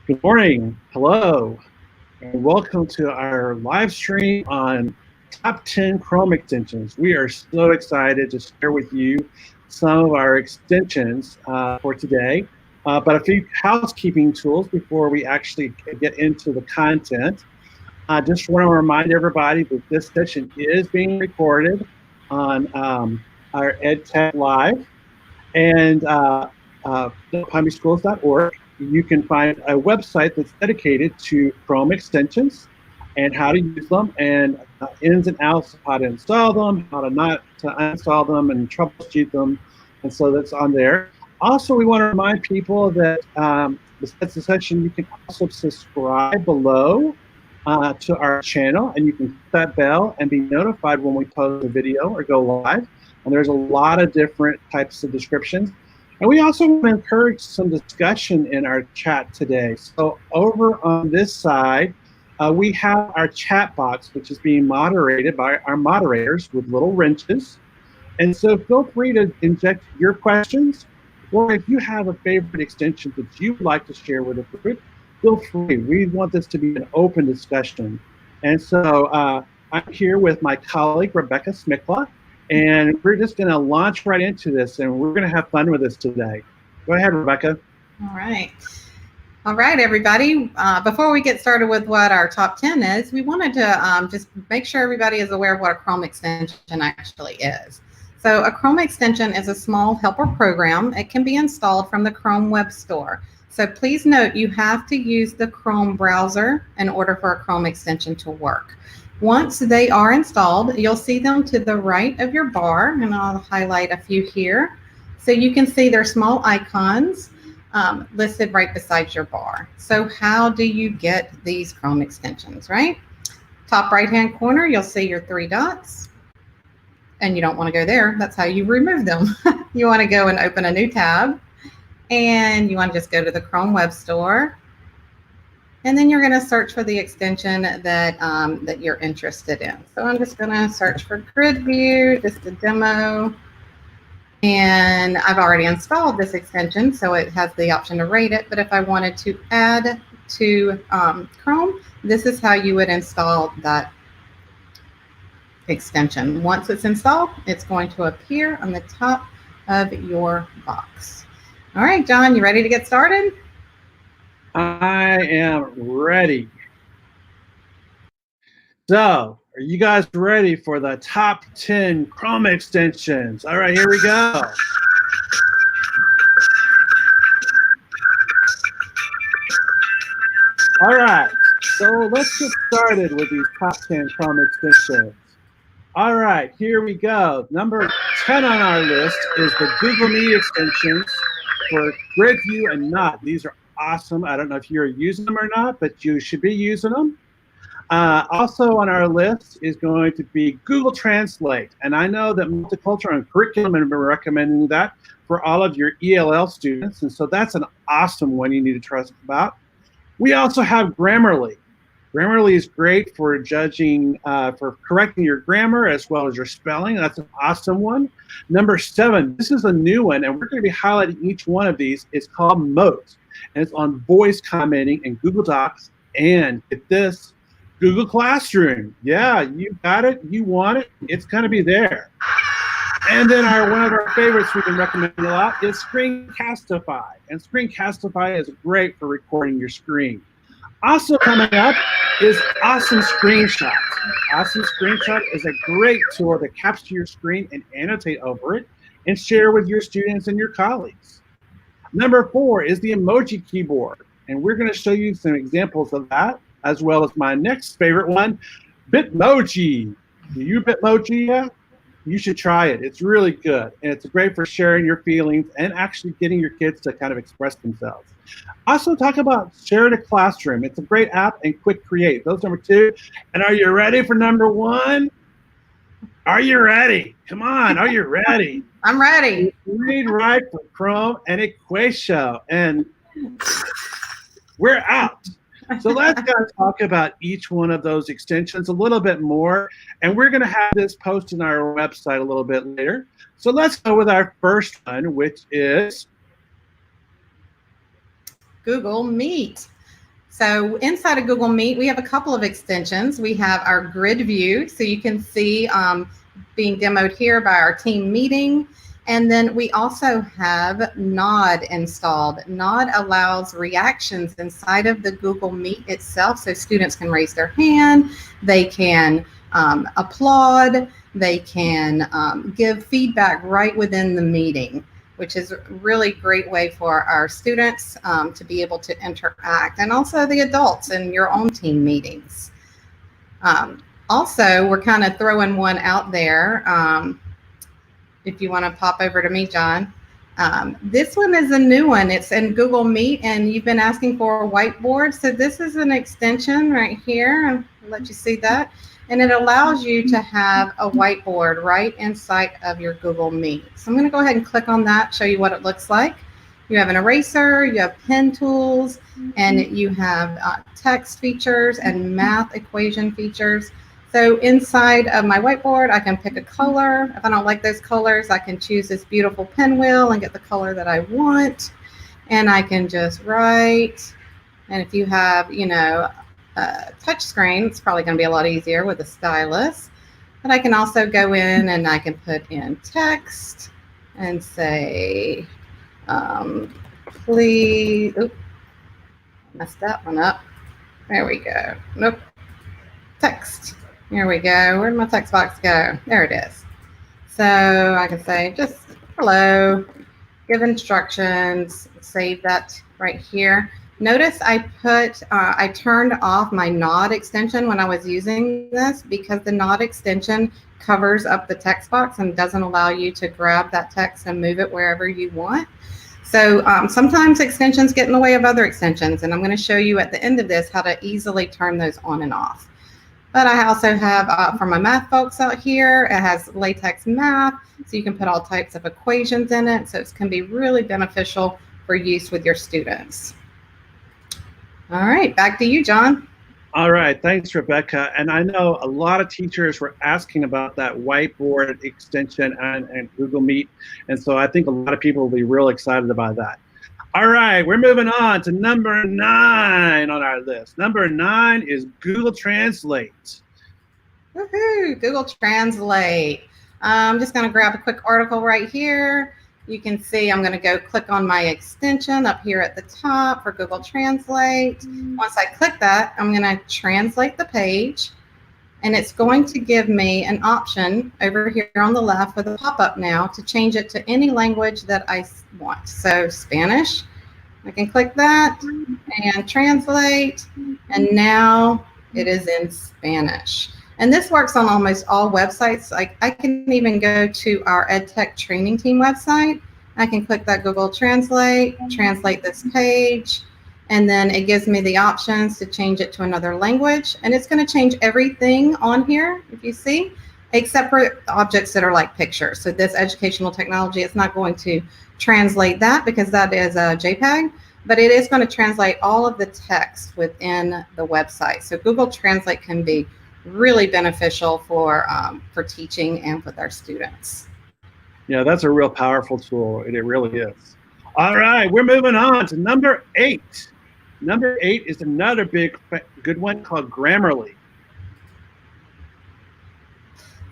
Good morning, hello, and welcome to our live stream on top 10 Chrome extensions. We are so excited to share with you some of our extensions for today, but a few housekeeping tools before we actually get into the content. I just want to remind everybody that this session is being recorded on our EdTech Live and PalmBeachSchools.org. You can find a website that's dedicated to Chrome extensions and how to use them and ins and outs of how to install them, how to not to uninstall them and troubleshoot them. And so that's on there. Also, we want to remind people that besides the session, you can also subscribe below to our channel, and you can hit that bell and be notified when we post a video or go live. And there's a lot of different types of descriptions. And we also want to encourage some discussion in our chat today. So over on this side, we have our chat box, which is being moderated by our moderators with little wrenches. And so feel free to inject your questions, or if you have a favorite extension that you'd like to share with the group, feel free. We want this to be an open discussion. And so I'm here with my colleague, Rebecca Smykla, and we're just going to launch right into this, and we're going to have fun with this today. Go ahead, Rebecca. All right. All right, everybody. Before we get started with what our top 10 is, we wanted to just make sure everybody is aware of what a Chrome extension actually is. So a Chrome extension is a small helper program. It can be installed from the Chrome Web Store. So please note you have to use the Chrome browser in order for a Chrome extension to work. Once they are installed, you'll see them to the right of your bar, and I'll highlight a few here. So you can see their small icons listed right beside your bar. So how do you get these Chrome extensions, right? Top right-hand corner, you'll see your three dots, and you don't want to go there. That's how you remove them. You want to go and open a new tab, and you want to just go to the Chrome Web Store. And then you're going to search for the extension that that you're interested in. So I'm just going to search for Grid View, just a demo. And I've already installed this extension, so it has the option to rate it. But if I wanted to add to Chrome, this is how you would install that extension. Once it's installed, it's going to appear on the top of your box. All right, John, you ready to get started? I am ready. So, are you guys ready for the top 10 Chrome extensions? All right, here we go. All right, so let's get started with these top 10 Chrome extensions. All right, here we go. Number 10 on our list is the Google Meet extensions for Grid View and Not. These are awesome. I don't know if you're using them or not, but you should be using them. Also on our list is going to be Google Translate. And I know that Multicultural and Curriculum have been recommending that for all of your ELL students. And so that's an awesome one you need to trust about. We also have Grammarly. Grammarly is great for judging, for correcting your grammar as well as your spelling. That's an awesome one. Number 7, this is a new one, and we're going to be highlighting each one of these. It's called Moat, and it's on voice commenting in Google Docs and, get this, Google Classroom. Yeah, you got it. You want it. It's going to be there. And then one of our favorites we've been recommending a lot is Screencastify. And Screencastify is great for recording your screen. Also coming up is AwesomeScreenshot. AwesomeScreenshot is a great tool to capture your screen and annotate over it and share with your students and your colleagues. Number 4 is the Emoji Keyboard. And we're going to show you some examples of that, as well as my next favorite one, Bitmoji. Do you Bitmoji yet? You should try it. It's really good. And it's great for sharing your feelings and actually getting your kids to kind of express themselves. Also talk about Share the Classroom. It's a great app and quick create. Those number 2. And are you ready for number 1? Are you ready? Come on, are you ready? I'm ready. Read Write for Chrome and Equatio. And we're out. So let's talk about each one of those extensions a little bit more. And we're going to have this posted on our website a little bit later. So let's go with our first one, which is Google Meet. So inside of Google Meet, we have a couple of extensions. We have our grid view, so you can see being demoed here by our team meeting. And then we also have Nod installed. Nod allows reactions inside of the Google Meet itself, so students can raise their hand, they can applaud, they can give feedback right within the meeting, which is a really great way for our students to be able to interact, and also the adults in your own team meetings. Also, we're kind of throwing one out there. If you want to pop over to me, John. This one is a new one. It's in Google Meet, and you've been asking for a whiteboard. So this is an extension right here. I'll let you see that. And it allows you to have a whiteboard right inside of your Google Meet. So I'm going to go ahead and click on that, show you what it looks like. You have an eraser, you have pen tools, and you have text features and math equation features. So inside of my whiteboard, I can pick a color. If I don't like those colors, I can choose this beautiful pinwheel and get the color that I want. And I can just write. And if you have, you know, touch screen, it's probably going to be a lot easier with a stylus. But I can also go in and I can put in text and say, please, oops, messed that one up. There we go. Nope. Text. Here we go. Where'd my text box go? There it is. So I can say just hello, give instructions, save that right here. Notice I turned off my Nod extension when I was using this, because the Nod extension covers up the text box and doesn't allow you to grab that text and move it wherever you want. So sometimes extensions get in the way of other extensions, and I'm going to show you at the end of this how to easily turn those on and off. But I also have, for my math folks out here, it has LaTeX math, so you can put all types of equations in it, so it can be really beneficial for use with your students. All right, back to you, John. All right, thanks, Rebecca. And I know a lot of teachers were asking about that whiteboard extension and Google Meet, and so I think a lot of people will be real excited about that. All right, we're moving on to number 9 on our list. Number 9 is Google Translate. Woohoo, Google Translate. I'm just going to grab a quick article right here. You can see I'm going to go click on my extension up here at the top for Google Translate. Once I click that, I'm going to translate the page, and it's going to give me an option over here on the left with a pop-up now to change it to any language that I want. So Spanish, I can click that and translate, and now it is in Spanish. And this works on almost all websites. Like I can even go to our EdTech training team website. I can click that Google Translate, translate this page, and then it gives me the options to change it to another language. And it's going to change everything on here, if you see, except for objects that are like pictures. So this educational technology, it's not going to translate that because that is a JPEG, but it is going to translate all of the text within the website. So Google Translate can be really beneficial for teaching and with our students. Yeah, that's a real powerful tool. It really is. All right, we're moving on to number 8. Number 8 is another good one called Grammarly.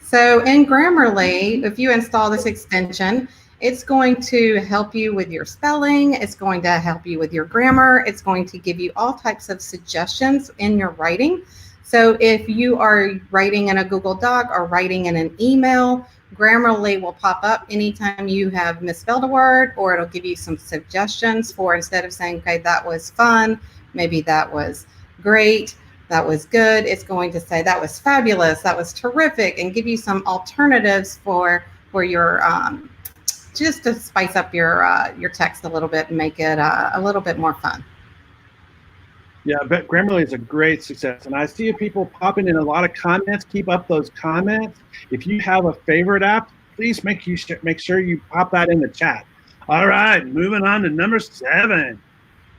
So in Grammarly, if you install this extension, it's going to help you with your spelling. It's going to help you with your grammar. It's going to give you all types of suggestions in your writing. So if you are writing in a Google Doc or writing in an email, Grammarly will pop up anytime you have misspelled a word, or it'll give you some suggestions for, instead of saying, okay, that was fun, maybe that was great, that was good, it's going to say that was fabulous, that was terrific, and give you some alternatives for your just to spice up your text a little bit and make it a little bit more fun. Yeah, but Grammarly is a great success, and I see people popping in a lot of comments. Keep up those comments. If you have a favorite app, please make sure you pop that in the chat. All right, moving on to number 7.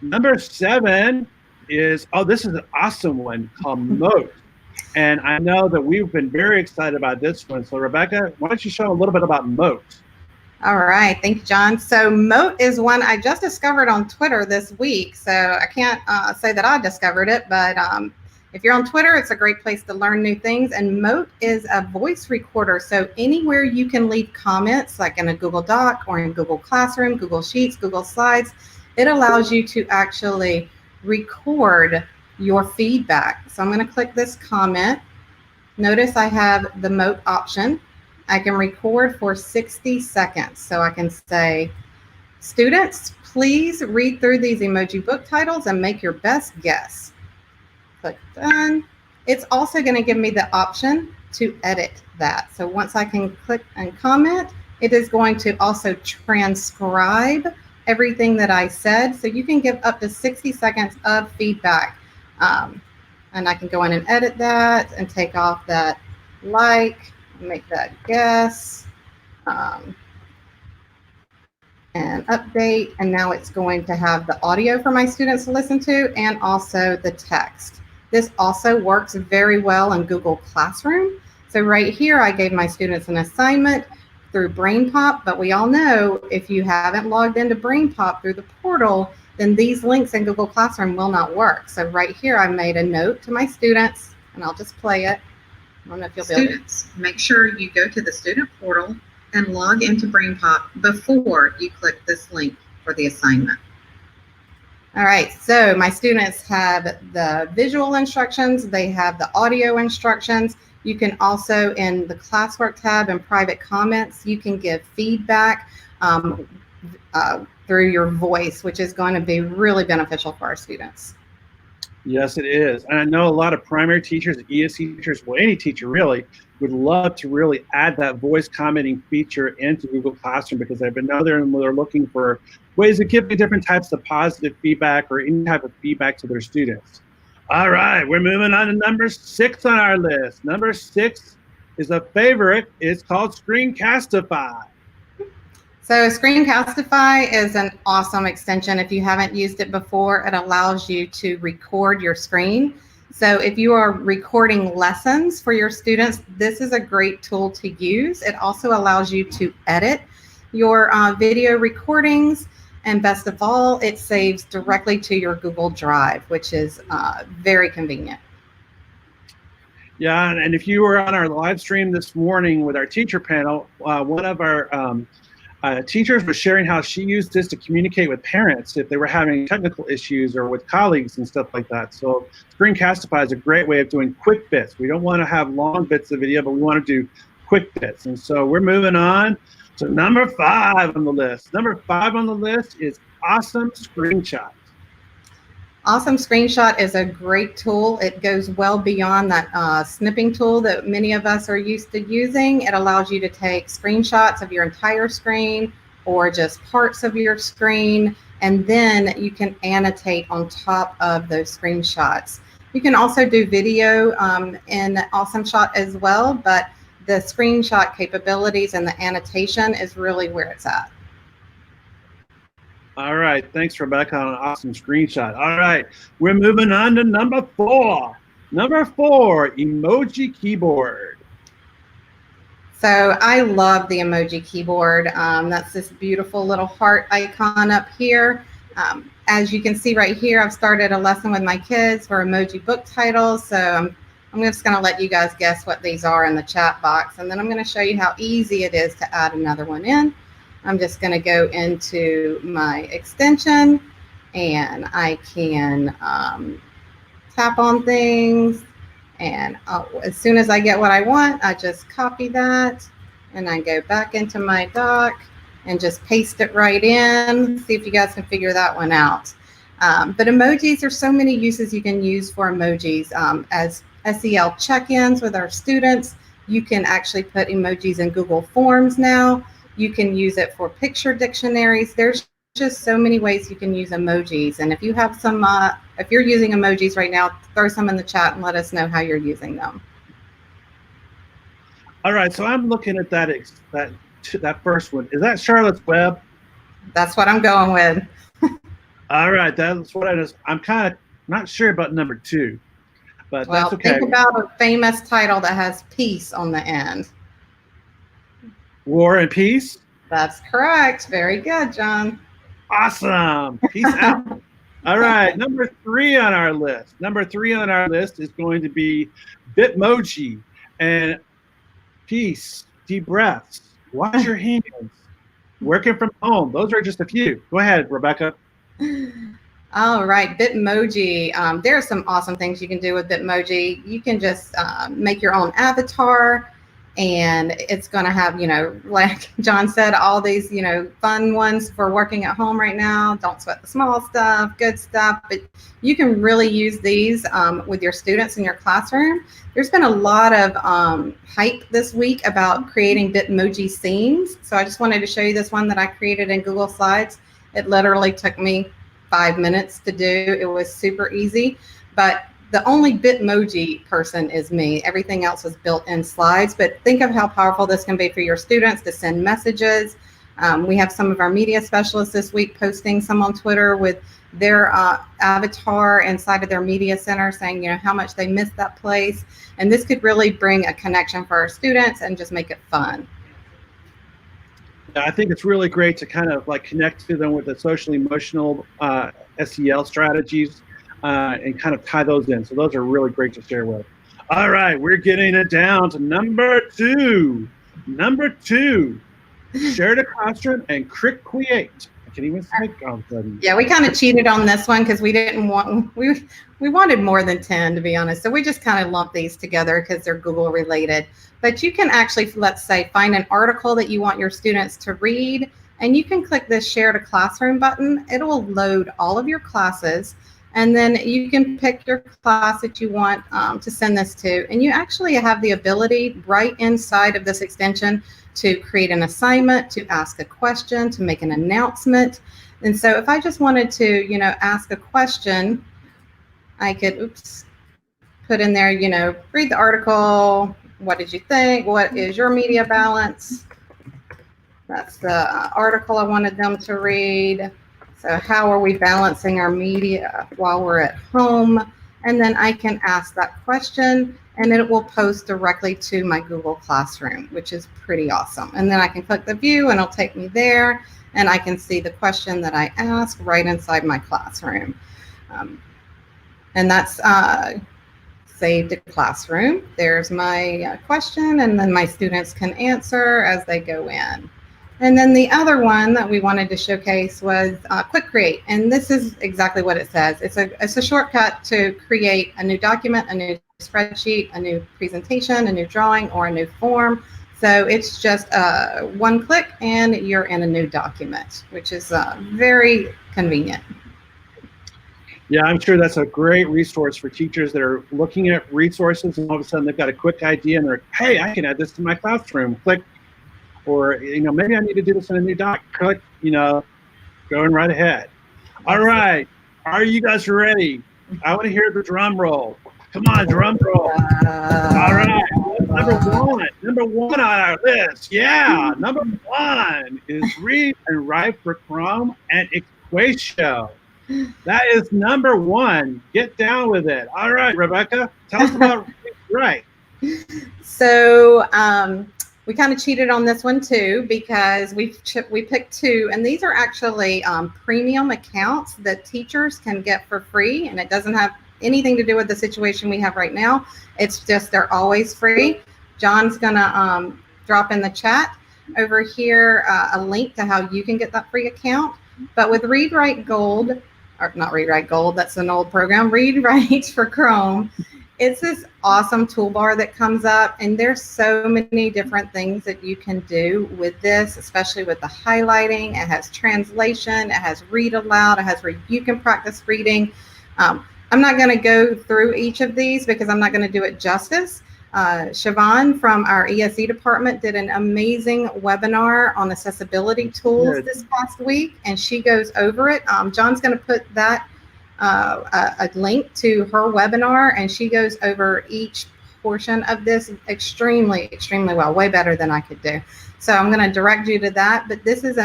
Number 7 is, oh, this is an awesome one called Moat, and I know that we've been very excited about this one. So Rebecca, why don't you show a little bit about Moat? All right, thank you, John. So Moat is one I just discovered on Twitter this week. So I can't say that I discovered it, but if you're on Twitter, it's a great place to learn new things. And Moat is a voice recorder. So anywhere you can leave comments, like in a Google Doc or in Google Classroom, Google Sheets, Google Slides, it allows you to actually record your feedback. So I'm going to click this comment. Notice I have the Moat option. I can record for 60 seconds. So I can say, students, please read through these emoji book titles and make your best guess. Click done. It's also going to give me the option to edit that. So once I can click and comment, it is going to also transcribe everything that I said. So you can give up to 60 seconds of feedback. And I can go in and edit that and take off that like, make that guess, and update. And now it's going to have the audio for my students to listen to and also the text. This also works very well in Google Classroom. So right here, I gave my students an assignment through BrainPop, but we all know if you haven't logged into BrainPop through the portal, then these links in Google Classroom will not work. So right here, I made a note to my students, and I'll just play it. I don't know if you'll be able to. Students, make sure you go to the student portal and log into BrainPop before you click this link for the assignment. All right, so my students have the visual instructions, they have the audio instructions. You can also, in the classwork tab and private comments, you can give feedback through your voice, which is going to be really beneficial for our students. Yes, it is. And I know a lot of primary teachers, ES teachers, well, any teacher really, would love to really add that voice commenting feature into Google Classroom, because I've been out there and they're looking for ways of giving different types of positive feedback or any type of feedback to their students. All right, we're moving on to number 6 on our list. Number 6 is a favorite. It's called Screencastify. So Screencastify is an awesome extension. If you haven't used it before, it allows you to record your screen. So if you are recording lessons for your students, this is a great tool to use. It also allows you to edit your video recordings. And best of all, it saves directly to your Google Drive, which is very convenient. Yeah, and if you were on our live stream this morning with our teacher panel, one of our teachers was sharing how she used this to communicate with parents if they were having technical issues or with colleagues and stuff like that. So Screencastify is a great way of doing quick bits. We don't want to have long bits of video, but we want to do quick bits. And so we're moving on to number 5 on the list. Number 5 on the list is AwesomeScreenshot. AwesomeScreenshot is a great tool. It goes well beyond that snipping tool that many of us are used to using. It allows you to take screenshots of your entire screen or just parts of your screen, and then you can annotate on top of those screenshots. You can also do video in AwesomeShot as well, but the screenshot capabilities and the annotation is really where it's at. All right, thanks, Rebecca, on an AwesomeScreenshot. All right, we're moving on to number 4. Number 4, Emoji Keyboard. So I love the Emoji Keyboard. That's this beautiful little heart icon up here. As you can see right here, I've started a lesson with my kids for emoji book titles. So I'm just going to let you guys guess what these are in the chat box, and then I'm going to show you how easy it is to add another one in. I'm just going to go into my extension, and I can tap on things, and as soon as I get what I want, I just copy that, and I go back into my doc and just paste it right in. See if you guys can figure that one out. But emojis, there's so many uses you can use for emojis. As SEL check-ins with our students, you can actually put emojis in Google Forms now. You can use it for picture dictionaries. There's just so many ways you can use emojis. And if you have some, if you're using emojis right now, throw some in the chat and let us know how you're using them. All right, so I'm looking at that first one. Is that Charlotte's Web? That's what I'm going with. All right, that's what I'm kind of not sure about number 2, but well, that's okay. Think about a famous title that has peace on the end. War and Peace? That's correct. Very good, John. Awesome. Peace out. All right, number 3 on our list. Number 3 on our list is going to be Bitmoji. And peace, deep breaths, wash your hands, working from home. Those are just a few. Go ahead, Rebecca. All right, Bitmoji. There are some awesome things you can do with Bitmoji. You can just make your own avatar, and it's going to have, like John said, all these, fun ones for working at home right now. Don't sweat the small stuff, good stuff. But you can really use these with your students in your classroom. There's been a lot of hype this week about creating Bitmoji scenes. So I just wanted to show you this one that I created in Google Slides. It literally took me 5 minutes to do. It was super easy, but the only Bitmoji person is me. Everything else is built in slides, but think of how powerful this can be for your students to send messages. We have some of our media specialists this week posting some on Twitter with their avatar inside of their media center saying, how much they missed that place. And this could really bring a connection for our students and just make it fun. I think it's really great to kind of like connect to them with the social emotional SEL strategies and kind of tie those in. So those are really great to share with. All right, we're getting it down to number 2. Number 2, share the classroom and create. I can even say yeah, we kind of cheated on this one because we didn't want, we wanted more than 10, to be honest. So we just kind of lumped these together because they're Google related. But you can actually, let's say, find an article that you want your students to read, and you can click this share to classroom button. It will load all of your classes, and then you can pick your class that you want to send this to. And you actually have the ability right inside of this extension to create an assignment, to ask a question, to make an announcement. And so if I just wanted to, ask a question, I could, put in there, read the article. What did you think? What is your media balance? That's the article I wanted them to read. So how are we balancing our media while we're at home? And then I can ask that question, and it will post directly to my Google Classroom, which is pretty awesome. And then I can click the view, and it'll take me there, and I can see the question that I asked right inside my classroom. And that's saved to Classroom. There's my question, and then my students can answer as they go in. And then the other one that we wanted to showcase was Quick Create, and this is exactly what it says. It's a shortcut to create a new document, a new spreadsheet, a new presentation, a new drawing, or a new form. So it's just one click, and you're in a new document, which is very convenient. Yeah, I'm sure that's a great resource for teachers that are looking at resources, and all of a sudden they've got a quick idea, and they're like, hey, I can add this to my classroom. Click. Or, maybe I need to do this in a new doc. Click, going right ahead. All right. Are you guys ready? I want to hear the drum roll. Come on, drum roll. All right. Number one on our list. Yeah. Number 1 is read and write for Chrome and Equatio. That is number 1. Get down with it. All right, Rebecca, tell us about read and write. So, we kind of cheated on this one too because we picked 2, and these are actually premium accounts that teachers can get for free, and it doesn't have anything to do with the situation we have right now. It's just they're always free. John's gonna drop in the chat over here a link to how you can get that free account. But with Read Write Gold, or not Read Write Gold, that's an old program, Read Write for Chrome. It's this awesome toolbar that comes up, and there's so many different things that you can do with this, especially with the highlighting. It has translation, it has read aloud, it has where you can practice reading. I'm not going to go through each of these because I'm not going to do it justice. Siobhan from our ESE department did an amazing webinar on accessibility tools this past week, and she goes over it. John's going to put that a link to her webinar, and she goes over each portion of this extremely well, way better than I could do. So I'm going to direct you to that, but this is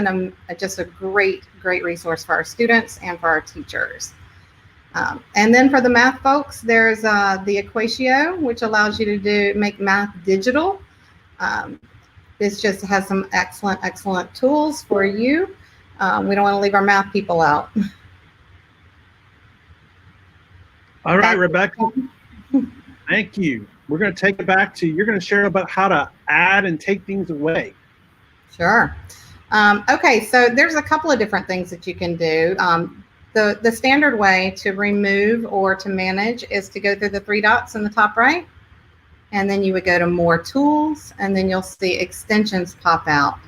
just a great resource for our students and for our teachers. And then for the math folks, there's the Equatio, which allows you to make math digital. This just has some excellent, excellent tools for you. We don't want to leave our math people out. All right, Rebecca, thank you. We're going to take it back to, you're going to share about how to add and take things away. Sure. Okay, so there's a couple of different things that you can do. The standard way to remove or to manage is to go through the three dots in the top right, and then you would go to More Tools, and then you'll see Extensions pop out.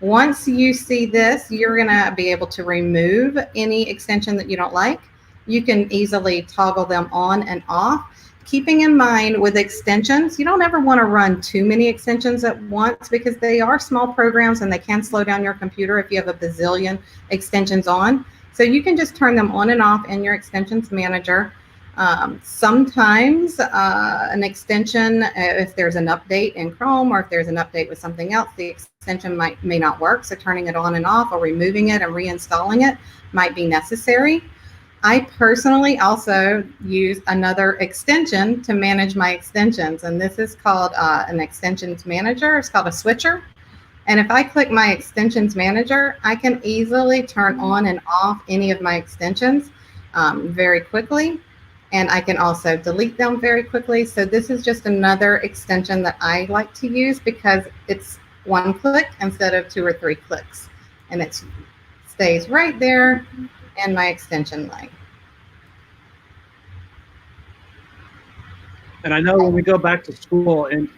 Once you see this, you're going to be able to remove any extension that you don't like. You can easily toggle them on and off. Keeping in mind with extensions, you don't ever want to run too many extensions at once because they are small programs and they can slow down your computer if you have a bazillion extensions on. So you can just turn them on and off in your extensions manager. Sometimes an extension, if there's an update in Chrome or if there's an update with something else, the extension may not work. So turning it on and off or removing it and reinstalling it might be necessary. I personally also use another extension to manage my extensions, and this is called an extensions manager. It's called a switcher. And if I click my extensions manager, I can easily turn on and off any of my extensions very quickly. And I can also delete them very quickly. So this is just another extension that I like to use because it's one click instead of 2 or 3 clicks. And it stays right there in my extension line. And I know when we go back to school and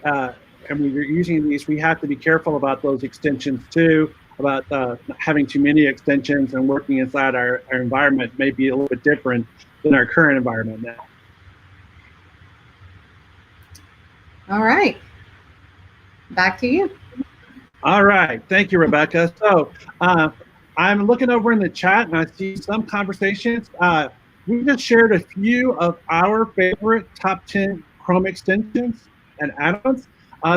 we're using these, we have to be careful about those extensions too, about having too many extensions and working inside our environment may be a little bit different than our current environment now. All right, back to you. All right, thank you, Rebecca. So I'm looking over in the chat and I see some conversations. We just shared a few of our favorite top 10 Chrome extensions and add-ons.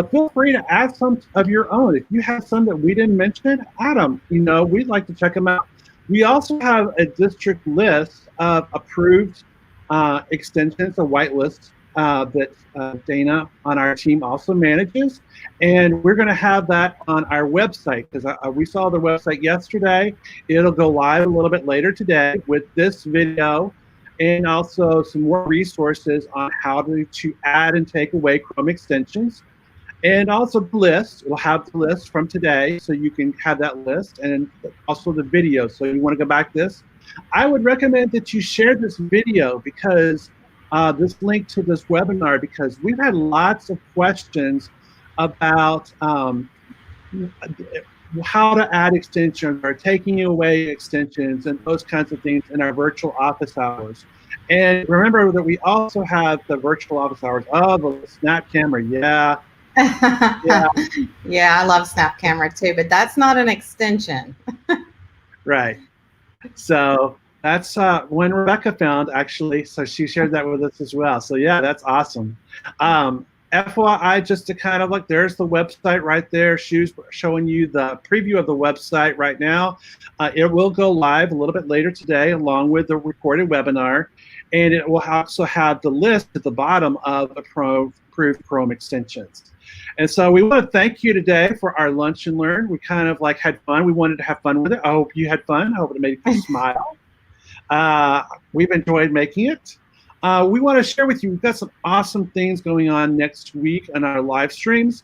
Feel free to add some of your own. If you have some that we didn't mention, add them. You know, we'd like to check them out. We also have a district list of approved extensions, a whitelist that Dana on our team also manages. And we're going to have that on our website because we saw the website yesterday. It'll go live a little bit later today with this video and also some more resources on how to add and take away Chrome extensions. And also the list, we'll have the list from today so you can have that list and also the video. So you want to go back to this. I would recommend that you share this video because this link to this webinar, because we've had lots of questions about how to add extensions or taking away extensions and those kinds of things in our virtual office hours. And remember that we also have the virtual office hours. Oh, the snap camera, yeah. Yeah. Yeah, I love Snap Camera too, but that's not an extension. Right. So that's when Rebecca found, actually. So she shared that with us as well. So yeah, that's awesome. FYI, just to kind of look, there's the website right there. She's showing you the preview of the website right now. It will go live a little bit later today along with the recorded webinar. And it will also have the list at the bottom of approved Chrome extensions. And so we want to thank you today for our lunch and learn. We kind of like had fun. We wanted to have fun with it. I hope you had fun. I hope it made you smile. We've enjoyed making it. We want to share with you, we've got some awesome things going on next week on our live streams.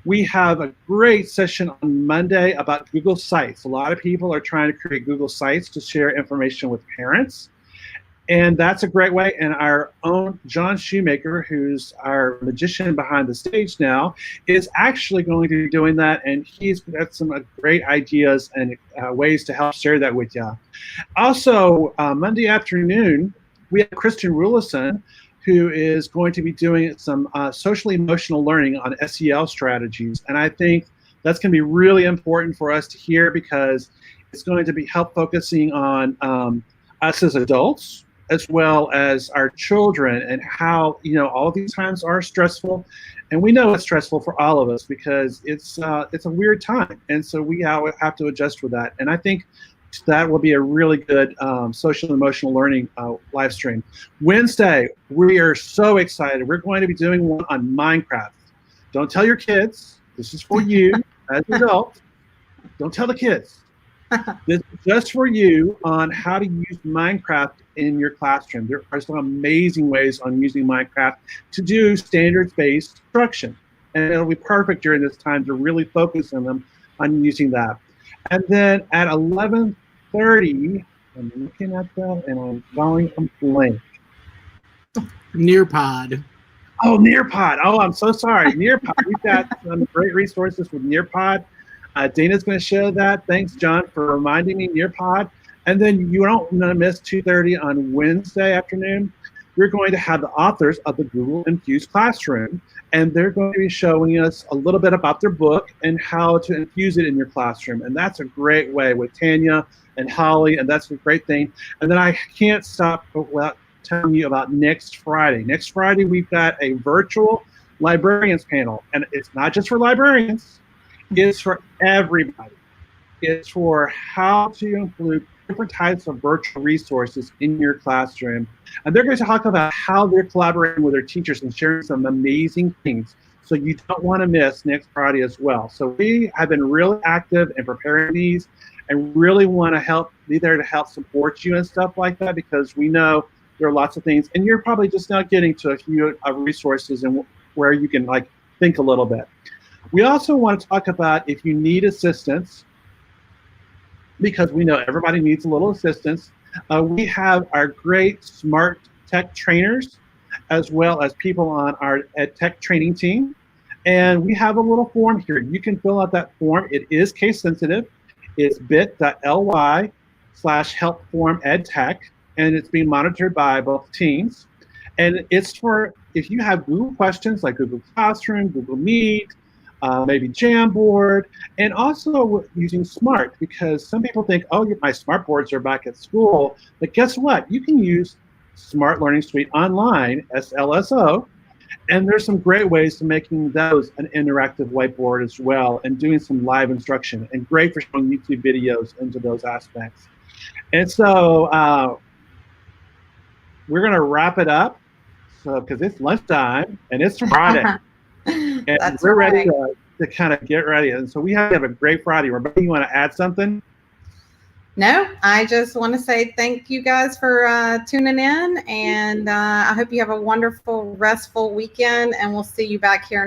We have a great session on Monday about Google Sites. A lot of people are trying to create Google Sites to share information with parents. And that's a great way. And our own John Shoemaker, who's our magician behind the stage now, is actually going to be doing that. And he's got some great ideas and ways to help share that with you. Also, Monday afternoon, we have Kristen Rulison, who is going to be doing some social emotional learning on SEL strategies. And I think that's going to be really important for us to hear because it's going to be help focusing on us as adults, as well as our children, and how, you know, all of these times are stressful. And we know it's stressful for all of us because it's a weird time. And so we have to adjust with that. And I think that will be a really good social emotional learning live stream. Wednesday, we are so excited. We're going to be doing one on Minecraft. Don't tell your kids. This is for you as an adult. Don't tell the kids. This is just for you on how to use Minecraft in your classroom. There are some amazing ways on using Minecraft to do standards-based instruction. And it'll be perfect during this time to really focus on them on using that. And then at 11:30, I'm looking at that and I'm going blank. Nearpod. Oh, Nearpod. Oh, I'm so sorry. Nearpod. We've got some great resources with Nearpod. Dana's going to show that. Thanks, John, for reminding me, Nearpod. And then you don't want to miss 2:30 on Wednesday afternoon. We're going to have the authors of the Google Infused Classroom, and they're going to be showing us a little bit about their book and how to infuse it in your classroom. And that's a great way with Tanya and Holly, and that's a great thing. And then I can't stop without telling you about next Friday. Next Friday, we've got a virtual librarians panel, and it's not just for librarians. It's for everybody. It's for how to include different types of virtual resources in your classroom. And they're going to talk about how they're collaborating with their teachers and sharing some amazing things. So you don't want to miss next Friday as well. So we have been really active in preparing these and really want to be there to help support you and stuff like that, because we know there are lots of things. And you're probably just not getting to a few resources and where you can think a little bit. We also want to talk about if you need assistance, because we know everybody needs a little assistance. We have our great smart tech trainers, as well as people on our ed tech training team. And we have a little form here. You can fill out that form. It is case sensitive. It's bit.ly/helpformedtech, and it's being monitored by both teams. And it's for if you have Google questions like Google Classroom, Google Meet, maybe Jamboard, and also using Smart, because some people think, oh, my Smart boards are back at school. But guess what? You can use Smart Learning Suite Online, SLSO, and there's some great ways to making those an interactive whiteboard as well, and doing some live instruction, and great for showing YouTube videos into those aspects. And so we're going to wrap it up, because it's lunchtime and it's Friday. And That's we're right. ready to kind of get ready. And so we have a great Friday. Rebecca, you want to add something? No, I just want to say thank you guys for tuning in, and I hope you have a wonderful, restful weekend, and we'll see you back here